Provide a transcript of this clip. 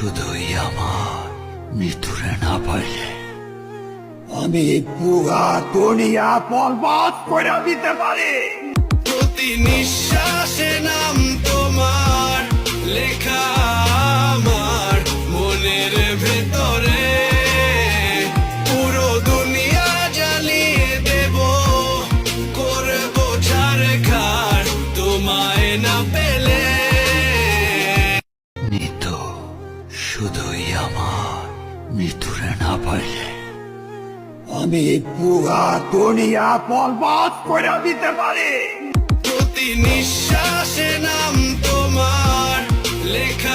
শুধুই আমার মৃত্যুরে না পাইলে আমি পুরা দুনিয়া বরবাদ করে দিতে পারি। প্রতি নিঃশ্বাসে নাম তোমার লেখা আমার মনের ভেতরে, পুরো দুনিয়া জ্বালিয়ে দেব, করব ছারখার তোমায় না পেলে। নিত শুধুই আমার মৃত্যুরে না পাইলে আমি পুরা দুনিয়া বরবাদ করে দিতে পারি। প্রতি নিঃশ্বাসে নাম তোমার লেখা